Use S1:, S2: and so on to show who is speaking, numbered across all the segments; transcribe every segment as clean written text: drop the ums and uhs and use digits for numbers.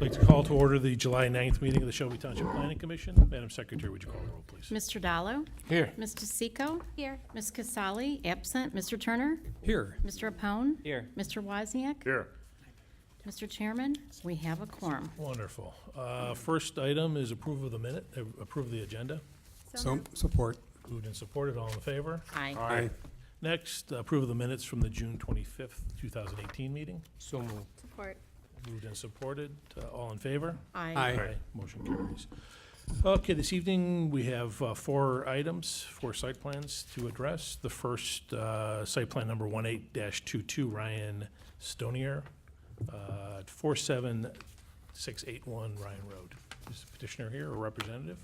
S1: like to call to order the July 9th meeting of the Shelby Township Planning Commission. Madam Secretary, would you call the roll, please?
S2: Mr. Dallo?
S1: Here.
S2: Ms. DeSico? Here. Ms. Casali, absent. Mr. Turner?
S1: Here.
S2: Mr. Apone?
S3: Here.
S2: Mr. Wozniak?
S1: Here.
S2: Mr. Chairman, we have a quorum.
S1: Wonderful. First item is approval of the approve of the agenda.
S4: So, support.
S1: Moved and supported, all in favor?
S2: Aye.
S1: Next, approve of the minutes from the June 25th, 2018 meeting.
S3: So moved.
S2: Support.
S1: Moved and supported, all in favor?
S2: Aye.
S1: Motion carries. Okay, this evening, we have four site plans to address. The first, site plan number 18-22, Ryan Stonier, 47681 Ryan Road. Is the petitioner here or representative?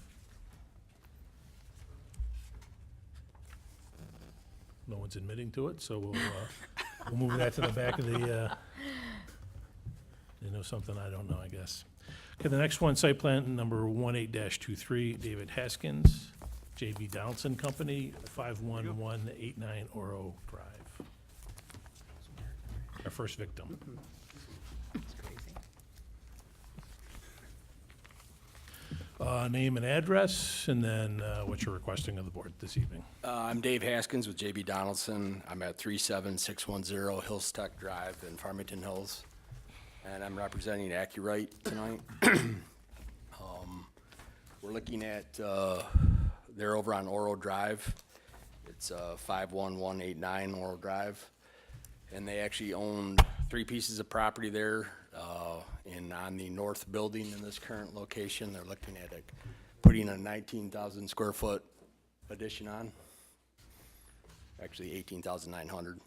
S1: No one's admitting to it, so we'll move that to the back of the, you know something I don't know, I guess. Okay, the next one, site plan number 18-23, David Haskins, J.B. Donaldson Company, 51189 Oro Drive. Our first victim. Name and address, and then what you're requesting of the board this evening.
S5: I'm Dave Haskins with JB Donaldson. I'm at 37610 Hills Tech Drive in Farmington Hills, and I'm representing Accurite tonight. We're looking at, they're over on Oro Drive. It's 51189 Oro Drive, and they actually own 3 pieces of property there. On the north building in this current location, they're looking at putting a 19,000 square foot addition on. Actually 18,900.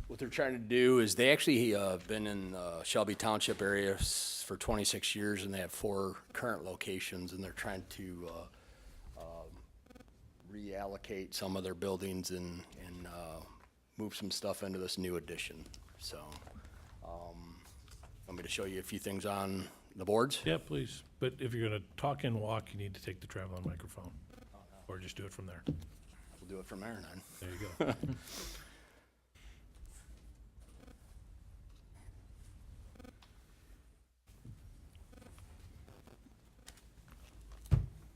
S5: What they're trying to do is they actually been in Shelby Township area for 26 years, and they have 4 current locations, and they're trying to reallocate some of their buildings and move some stuff into this new addition. So. Want me to show you a few things on the boards?
S1: Yeah, please. But if you're going to talk and walk, you need to take the traveling microphone, or just do it from there.
S5: We'll do it from there then.
S1: There you go.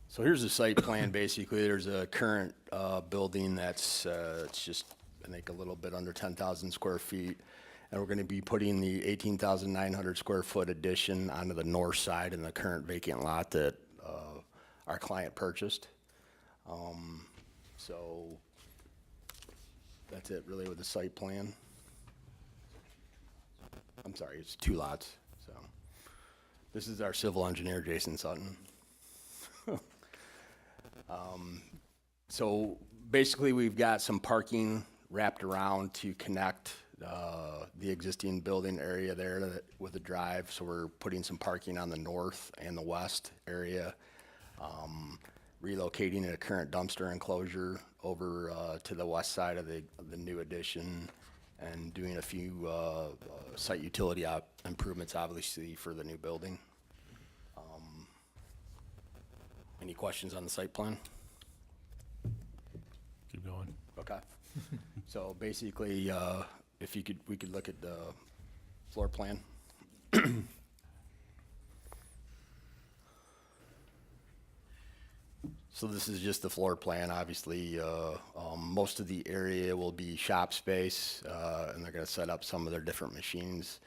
S5: So here's the site plan. Basically, there's a current building that's it's just, I think, a little bit under 10,000 square feet. And we're going to be putting the 18,900 square foot addition onto the north side in the current vacant lot that our client purchased. So that's it really with the site plan. I'm sorry, it's 2 lots. So this is our civil engineer, Jason Sutton. So basically we've got some parking wrapped around to connect the existing building area there with a drive. So we're putting some parking on the north and the west area, relocating a current dumpster enclosure over to the west side of the new addition, and doing a few site utility improvements, obviously, for the new building. Any questions on the site plan?
S1: Keep going.
S5: Okay. So basically, if you could, we could look at the floor plan. So this is just the floor plan. Obviously, most of the area will be shop space, and they're going to set up some of their different machines.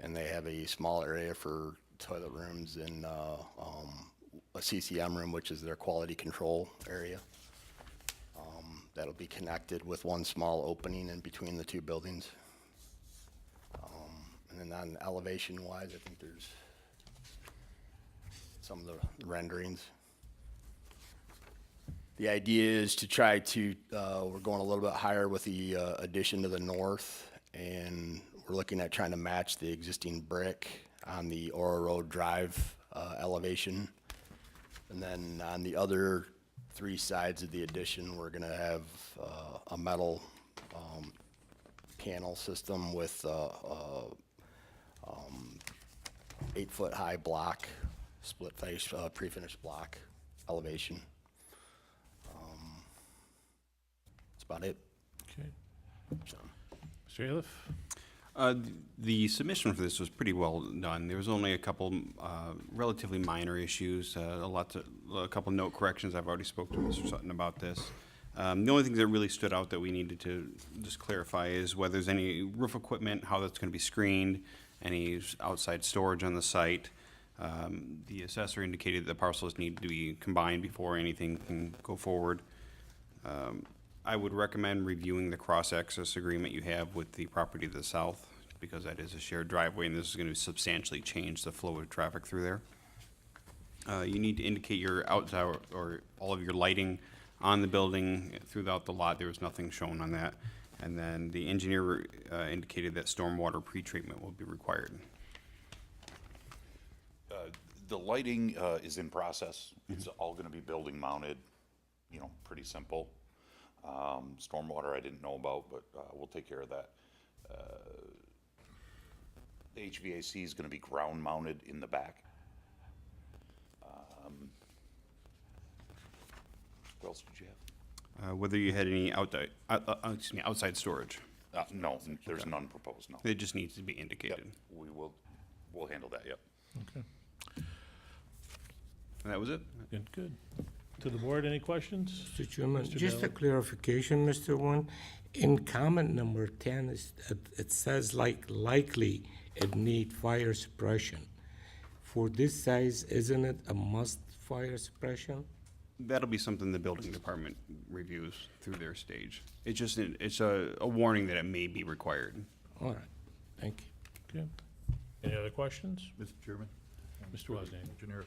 S5: And they have a small area for toilet rooms and a CCM room, which is their quality control area. That'll be connected with one small opening in between the 2 buildings. And then on elevation wise, I think there's some of the renderings. The idea is to try to, we're going a little bit higher with the addition to the north, and we're looking at trying to match the existing brick on the Oro Road Drive elevation. And then on the other 3 sides of the addition, we're gonna have a metal panel system with 8-foot high block, split face, pre-finished block elevation. That's about it.
S1: Okay.
S5: So.
S1: Mr. Aliff?
S3: The submission for this was pretty well done. There was only a couple relatively minor issues, a couple note corrections. I've already spoke to Mr. Sutton about this. The only thing that really stood out that we needed to just clarify is whether there's any roof equipment, how that's going to be screened, any outside storage on the site. The assessor indicated that the parcels need to be combined before anything can go forward. I would recommend reviewing the cross-access agreement you have with the property to the south, because that is a shared driveway, and this is going to substantially change the flow of traffic through there. You need to indicate your outside or all of your lighting on the building throughout the lot. There was nothing shown on that. And then the engineer indicated that stormwater pretreatment will be required.
S4: The lighting is in process. It's all gonna be building mounted, you know, pretty simple. Stormwater I didn't know about, but we'll take care of that. The HVAC is gonna be ground mounted in the back. What else did you have?
S3: Whether you had any outside storage.
S4: No, there's none proposed, no.
S3: It just needs to be
S4: Yep,
S3: indicated.
S4: we'll handle that, yep.
S1: Okay,
S3: And that was it.
S1: good, good. To the board, any questions?
S6: Mr. Chairman,
S1: Mr.
S6: just a
S1: Dell?
S6: clarification, Mr. One. In comment number 10, it says likely it need fire suppression. For this size, isn't it a must fire suppression?
S3: That'll be something the building department reviews through their stage. It's just, it's a warning that it may be required.
S6: All right, thank you.
S1: Okay. Any other questions?
S7: Mr. Chairman?
S1: Mr. Wozniak.
S7: Engineer,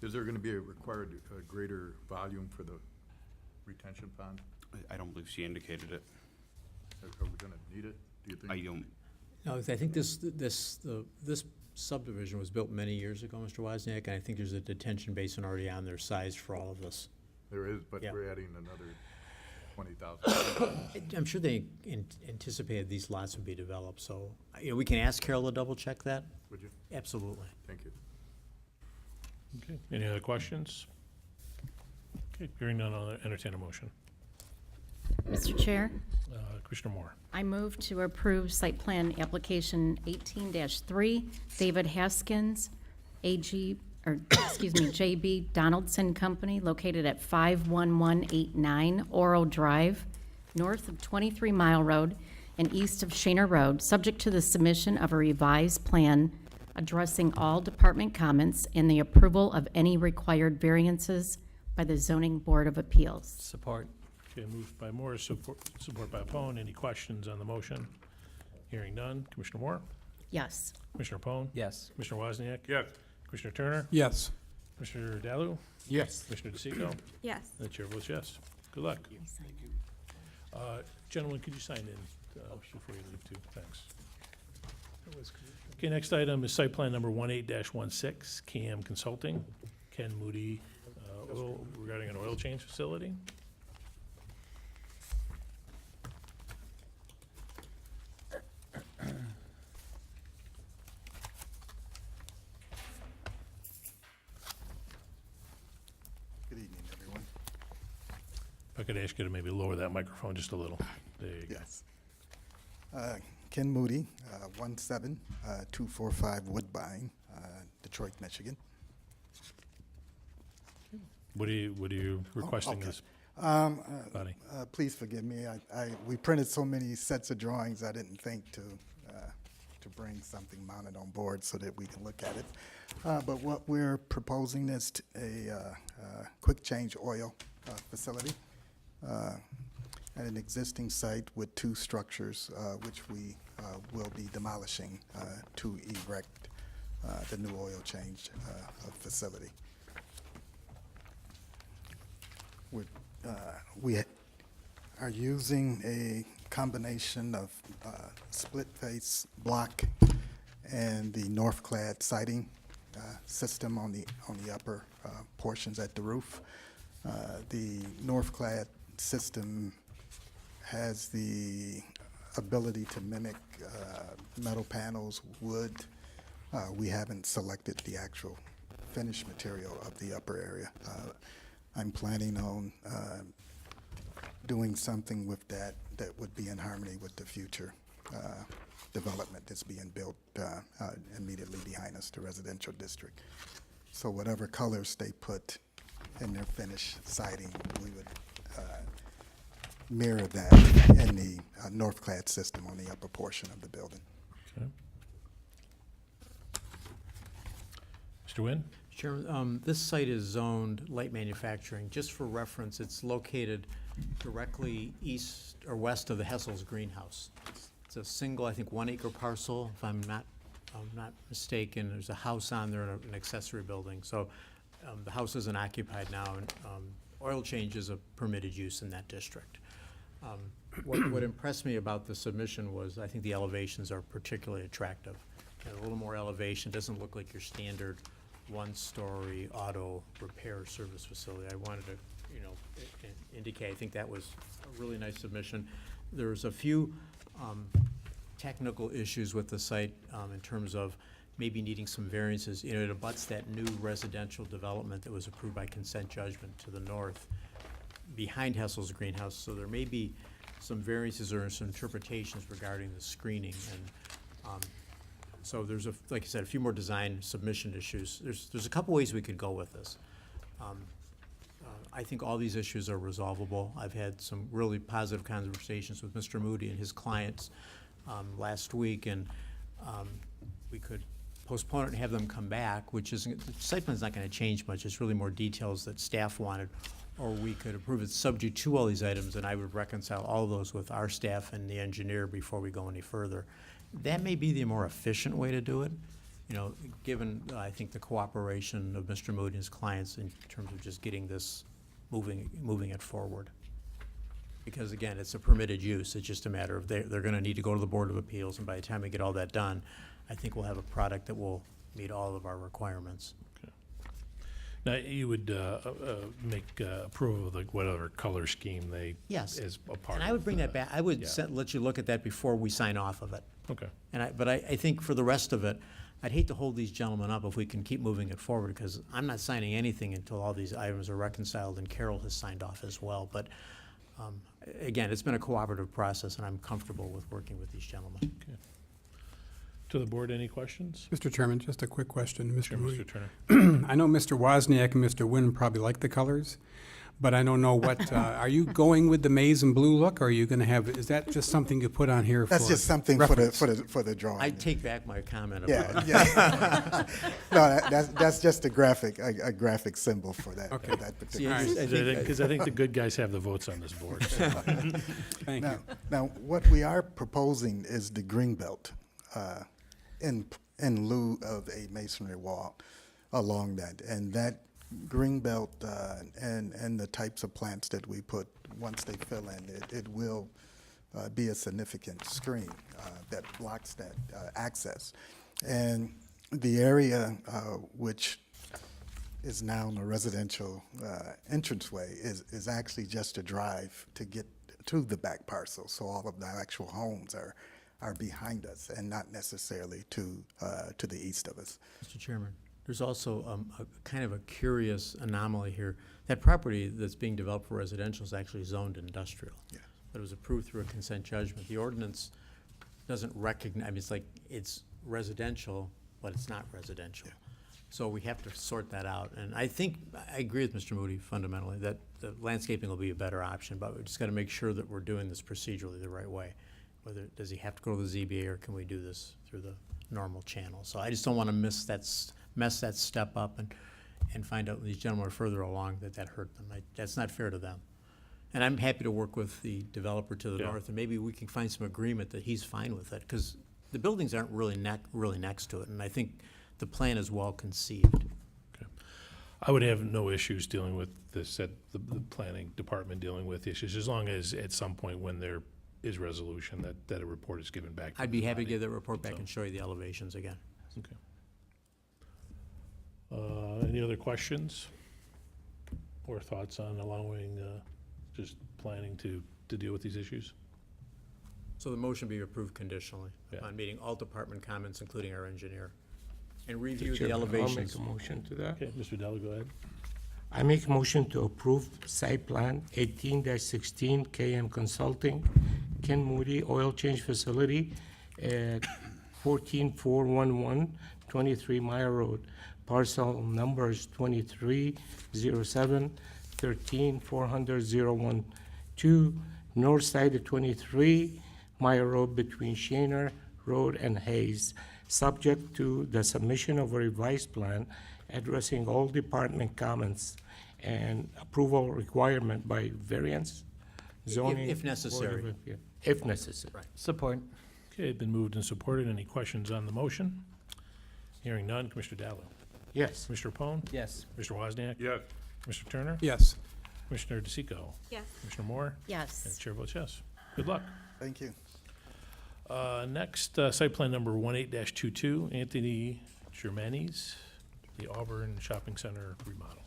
S7: is there going to be a required greater volume for the retention pond?
S3: I don't believe she indicated it.
S7: Are we going to need it, do you think?
S3: I don't,
S8: No, I think this subdivision was built many years ago, Mr. Wozniak, and I think there's a detention basin already on there sized for all of this.
S7: There is, but
S8: Yeah.
S7: we're adding another 20,000.
S8: I'm sure they anticipated these lots would be developed, so, you know, we can ask Carol to double check that.
S7: Would you?
S8: Absolutely.
S7: Thank you.
S1: Okay, any other questions? Okay, hearing none, I'll entertain a motion.
S2: Mr. Chair,
S1: Commissioner Moore.
S2: I move to approve site plan application 18-3, David Haskins, JB Donaldson Company, located at 51189 Oro Drive, north of 23 Mile Road and east of Shaner Road, subject to the submission of a revised plan addressing all department comments and the approval of any required variances by the Zoning Board of Appeals.
S8: Support.
S1: Okay, moved by Moore, support by Pone. Any questions on the motion? Hearing none. Commissioner Moore?
S2: Yes.
S1: Commissioner Pone?
S8: Yes.
S1: Commissioner Wozniak? Yes. Commissioner Turner?
S6: Yes.
S1: Commissioner Dalu?
S6: Yes.
S1: Commissioner DeSico?
S2: Yes.
S1: The chair votes yes. Good luck. Gentlemen, could you sign in before you leave too? Thanks. Okay, next item is site plan number 18-16, KM Consulting, Ken Moody, regarding an oil change facility.
S9: Good evening, everyone.
S1: If I could ask you to maybe lower that microphone just a little. There you go.
S9: Yes. Ken Moody, 17245 Woodbine, Detroit, Michigan.
S1: What are you requesting
S9: okay.
S1: this body?
S9: Please forgive me. We printed so many sets of drawings, I didn't think to bring something mounted on board so that we can look at it. But what we're proposing is a quick change oil facility at an existing site with two structures, which we will be demolishing to erect the new oil change facility. We are using a combination of split face block and the north clad siding system on the upper portions at the roof. The north clad system has the ability to mimic metal panels, wood. We haven't selected the actual finished material of the upper area. I'm planning on doing something with that would be in harmony with the future development that's being built immediately behind us, the residential district. So whatever colors they put in their finished siding, we would mirror that in the north clad system on the upper portion of the building.
S1: Okay. Mr. Nguyen?
S8: Chairman, this site is zoned light manufacturing. Just for reference, it's located directly east or west of the Hessel's greenhouse. It's a single, I think, 1 acre parcel, if I'm not mistaken. There's a house on there and an accessory building. So the house isn't occupied now, and oil change is a permitted use in that district. What impressed me about the submission was, I think the elevations are particularly attractive. And a little more elevation, doesn't look like your standard one-story auto repair service facility. I wanted to, indicate, I think that was a really nice submission. There's a few technical issues with the site in terms of maybe needing some variances. It abuts that new residential development that was approved by consent judgment to the north behind Hessel's greenhouse, so there may be some variances or some interpretations regarding the screening, and so there's like I said, a few more design submission issues. There's a couple ways we could go with this. I think all these issues are resolvable. I've had some really positive conversations with Mr. Moody and his clients last week, and we could postpone it and have them come back, which isn't, the site plan's not gonna change much. It's really more details that staff wanted. Or we could approve it subject to all these items, and I would reconcile all of those with our staff and the engineer before we go any further. That may be the more efficient way to do it, given, I think, the cooperation of Mr. Moody and his clients in terms of just getting this moving it forward. Because again, it's a permitted use. It's just a matter of they're gonna need to go to the Board of Appeals, and by the time we get all that done, I think we'll have a product that will meet all of our requirements.
S1: Now, you would make approval of whatever color scheme they
S8: Yes.
S1: is a part of.
S8: And I would bring that back. I would
S1: yeah.
S8: let you look at that before we sign off of it.
S1: Okay.
S8: But I think for the rest of it, I'd hate to hold these gentlemen up if we can keep moving it forward, because I'm not signing anything until all these items are reconciled and Carol has signed off as well. But again, it's been a cooperative process, and I'm comfortable with working with these gentlemen.
S1: Okay. To the board, any questions?
S10: Mr. Chairman, just a quick question, to
S1: Sure,
S10: Mr. Moody.
S1: Mr. Turner.
S10: I know Mr. Wozniak and Mr. Nguyen probably like the colors, but I don't know what, are you going with the maize and blue look, or are you gonna have, is that just something you put on here for
S9: That's just something
S10: reference?
S9: for the drawing.
S8: I take back my comment about
S9: Yeah, yeah. No, that's just a graphic symbol for that,
S10: Okay.
S9: for that particular.
S10: All right.
S1: Because I think the good guys have the votes on this board. So.
S10: Thank you.
S9: Now, what we are proposing is the green belt, in lieu of a masonry wall along that. And that green belt and the types of plants that we put, once they fill in, it will be a significant screen that blocks that access. And the area which is now in a residential entranceway is actually just a drive to get to the back parcel. So all of the actual homes are behind us and not necessarily to the east of us.
S8: Mr. Chairman, there's also a kind of a curious anomaly here. That property that's being developed for residential is actually zoned industrial.
S9: Yeah.
S8: But it was approved through a consent judgment. The ordinance doesn't recognize, I mean, it's residential, but it's not residential.
S9: Yeah.
S8: So we have to sort that out. And I think, I agree with Mr. Moody fundamentally, that the landscaping will be a better option, but we just gotta make sure that we're doing this procedurally the right way. Whether, does he have to go to the ZBA, or can we do this through the normal channel? So I just don't wanna mess that step up and find out when these gentlemen are further along that hurt them. That's not fair to them. And I'm happy to work with the developer to the
S1: Yeah.
S8: north, and maybe we can find some agreement that he's fine with it, because the buildings aren't really next to it, and I think the plan is well conceived.
S1: I would have no issues dealing with this, the planning department dealing with issues, as long as at some point when there is resolution that a report is given back.
S8: I'd be happy to give that report back
S1: So-
S8: and show you the elevations again.
S1: Okay. Any other questions or thoughts on allowing, just planning to deal with these issues?
S8: So the motion be approved conditionally
S1: Yeah.
S8: upon meeting all department comments, including our engineer, and review the
S6: Chairman,
S8: elevations.
S6: I'll make a motion to that.
S1: Okay, Mr. Dell, go ahead.
S6: I make a motion to approve site plan 18-16 KM Consulting, Ken Moody Oil Change Facility at 14411 23 Mile Road. Parcel numbers 2307 13 400 012, north side of 23 Mile Road between Shaner Road and Hayes, subject to the submission of a revised plan addressing all department comments and approval requirement by variance, zoning.
S8: if necessary.
S6: Board of Appeal. If necessary.
S11: Support.
S1: Okay, been moved and supported. Any questions on the motion? Hearing none. Commissioner Dallow?
S6: Yes.
S1: Commissioner Pone?
S11: Yes.
S1: Mr. Wozniak?
S7: Yes.
S1: Commissioner Turner?
S10: Yes.
S1: Commissioner DeSico?
S2: Yes.
S1: Commissioner Moore? And
S2: Yes.
S1: Chair votes yes. Good luck.
S9: Thank you.
S1: Next, site plan number 18-22, Anthony Germanis, the Auburn Shopping Center remodel.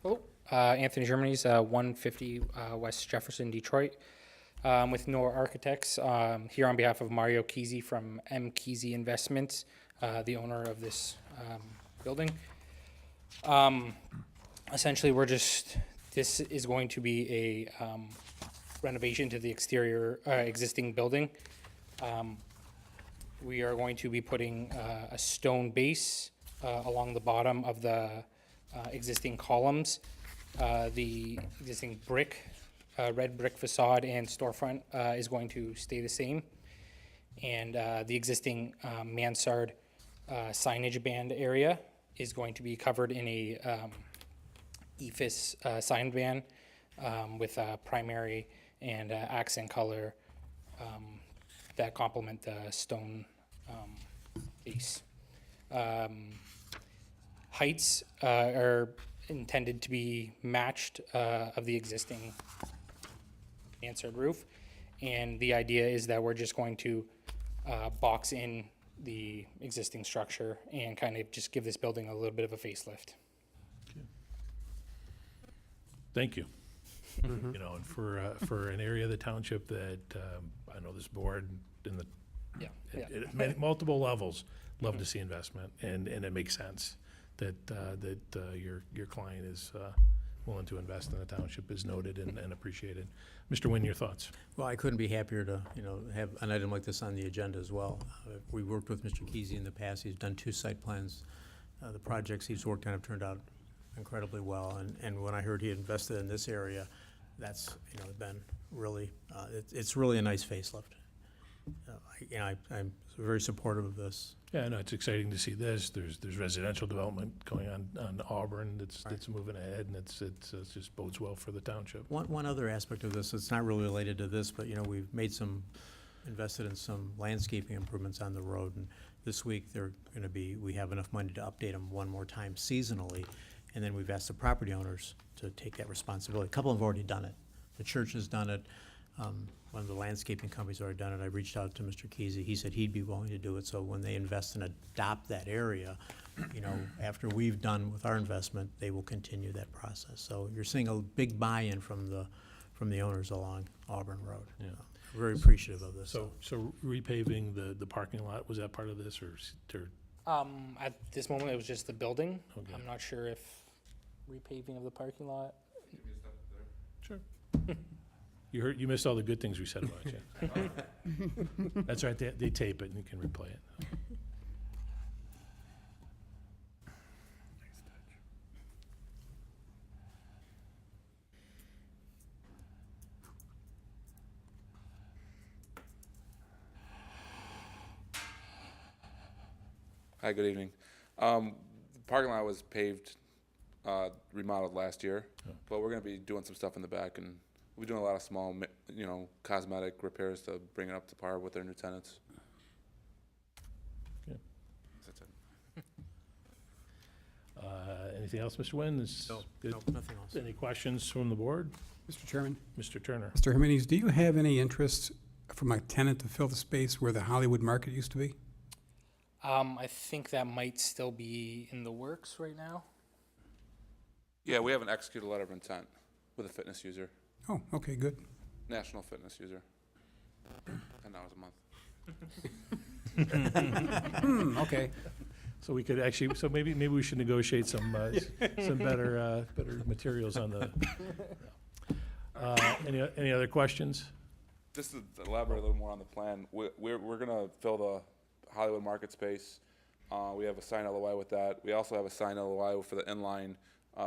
S12: Hello, Anthony Germany's 150 West Jefferson, Detroit, with Nor Architects, here on behalf of Mario Kesey from M. Kesey Investments, the owner of this building. Essentially, this is going to be a renovation to the exterior existing building. We are going to be putting a stone base along the bottom of the existing columns. The existing red brick facade and storefront is going to stay the same. And the existing mansard signage band area is going to be covered in a EFIS sign band with a primary and accent color that complement the stone base. Heights are intended to be matched of the existing mansard roof. And the idea is that we're just going to box in the existing structure and kind of just give this building a little bit of a facelift.
S1: Thank you. You know, and for an area of the township that I know this board in the
S12: Yeah,
S1: at multiple levels love to see investment, and it makes sense that your client is willing to invest in the township is noted and appreciated. Mr. Nguyen, your thoughts?
S8: Well, I couldn't be happier to, have an item like this on the agenda as well. We worked with Mr. Kesey in the past. He's done 2 site plans. The projects he's worked on have turned out incredibly well. And when I heard he invested in this area, that's, been really, it's really a nice facelift. I'm very supportive of this.
S1: Yeah, no, it's exciting to see this. There's residential development going on Auburn that's moving ahead, and it just bodes well for the township.
S8: One other aspect of this, it's not really related to this, but, we've invested in some landscaping improvements on the road, and this week we have enough money to update them one more time seasonally, and then we've asked the property owners to take that responsibility. A couple have already done it. The church has done it. One of the landscaping companies already done it. I reached out to Mr. Kesey. He said he'd be willing to do it. So when they invest and adopt that area, after we've done with our investment, they will continue that process. So you're seeing a big buy-in from the owners along Auburn Road.
S1: Yeah.
S8: Very appreciative of this.
S1: So repaving the parking lot, was that part of this, or
S12: At this moment, it was just the building.
S1: Okay.
S12: I'm not sure if repaving of the parking lot.
S1: Sure. You missed all the good things we said about you. That's right, they tape it and you can replay it.
S13: Hi, good evening. The parking lot was paved, remodeled last year, but we're gonna be doing some stuff in the back, and we're doing a lot of small, cosmetic repairs to bring it up to par with their new tenants.
S1: Okay.
S13: That's it.
S1: Anything else, Mr. Nguyen? Is good?
S8: No, nothing else.
S1: Any questions from the board?
S10: Mr. Chairman?
S1: Mr. Turner?
S10: Mr. Jimenez, do you have any interest from a tenant to fill the space where the Hollywood Market used to be?
S12: I think that might still be in the works right now.
S13: Yeah, we have an executed letter of intent with a fitness user.
S10: Oh, okay, good.
S13: National fitness user. $10 a month.
S10: Okay.
S1: So we could actually, so maybe we should negotiate some better materials on the, any other questions?
S13: Just to elaborate a little more on the plan, we're gonna fill the Hollywood market space. We have a signed LOI with that. We also have a signed LOI for the inline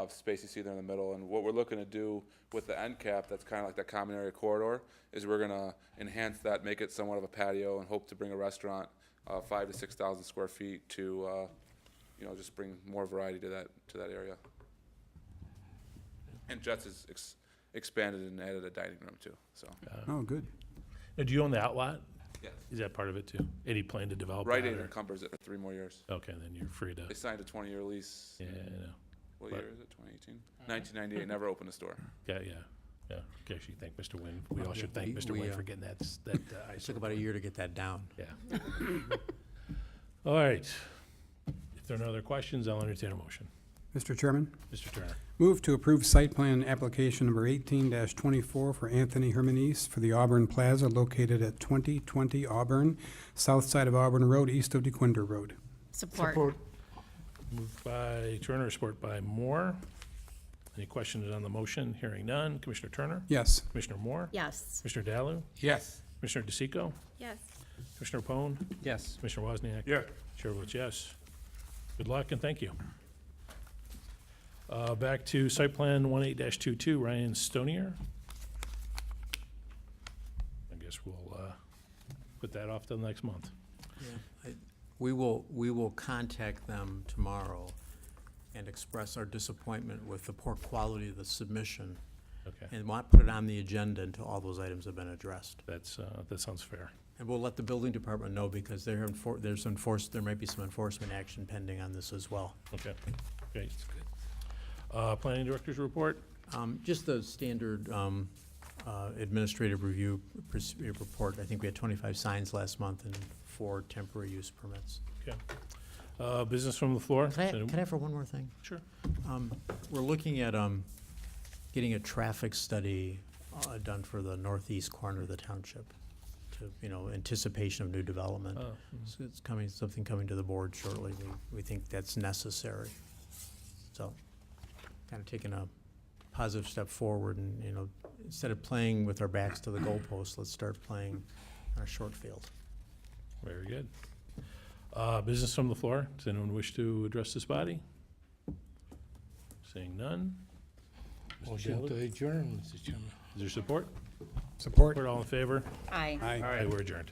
S13: space you see there in the middle. And what we're looking to do with the end cap, that's kind of like that common area corridor, is we're gonna enhance that, make it somewhat of a patio, and hope to bring a restaurant 5,000 to 6,000 square feet to, you know, just bring more variety to that area. And Jets has expanded and added a dining room too. So
S10: Oh, good.
S1: Now, do you own the outlot?
S13: yes,
S1: Is that part of it too? Any plan to develop
S13: Rite
S1: that?
S13: Aid
S1: or-
S13: encumbers it for 3 more years.
S1: Okay, then you're free to,
S13: They signed a 20-year lease.
S1: yeah, I know.
S13: What
S1: But-
S13: year is it? 2018. 1998. Never opened a store.
S1: Yeah. Okay, you thank Mr. Wynn. We all should thank
S8: we-
S1: Mr.
S8: we,
S1: Wynn for getting that
S8: It
S1: ice.
S8: took about a year to get that down.
S1: Yeah. All right. If there are no other questions, I'll entertain a motion.
S10: Mr. Chairman,
S1: Mr. Turner.
S10: move to approve site plan application number 18-24 for Anthony Hermanese for the Auburn Plaza located at 2020 Auburn, south side of Auburn Road, east of DeQuinder Road.
S2: Support.
S1: Moved by Turner, support by Moore. Any questions on the motion? Hearing none. Commissioner Turner?
S10: Yes.
S1: Commissioner Moore?
S2: Yes.
S1: Commissioner Dalu?
S6: Yes.
S1: Commissioner DeSico?
S2: Yes.
S1: Commissioner Pone?
S6: Yes.
S1: Commissioner Wozniak?
S6: Yeah.
S1: Chair votes yes. Good luck and thank you. Back to site plan 18-22, Ryan Stonier. I guess we'll put that off till next month.
S8: We will contact them tomorrow and express our disappointment with the poor quality of the submission
S1: Okay,
S8: and want to put it on the agenda until all those items have been addressed.
S1: that sounds fair.
S8: And we'll let the building department know because there might be some enforcement action pending on this as well.
S1: Okay, great. Planning Director's report?
S8: Just the standard administrative review report. I think we had 25 signs last month and 4 temporary use permits.
S1: Okay. Business from the floor?
S8: Can I offer one more thing?
S1: Sure.
S8: We're looking at getting a traffic study done for the northeast corner of the township to, anticipation of new development.
S1: Oh,
S8: So it's something coming to the board shortly. We think that's necessary. So kind of taking a positive step forward and, instead of playing with our backs to the goalpost, let's start playing on a short field.
S1: Very good. Business from the floor. Does anyone wish to address this body? Seeing none. Mr.
S6: Motion
S1: Dalu?
S6: to adjourn, Mr. Chairman.
S1: Is there support?
S10: Support.
S1: Support, all in favor?
S2: Aye.
S10: Aye.
S1: Aye, we're adjourned.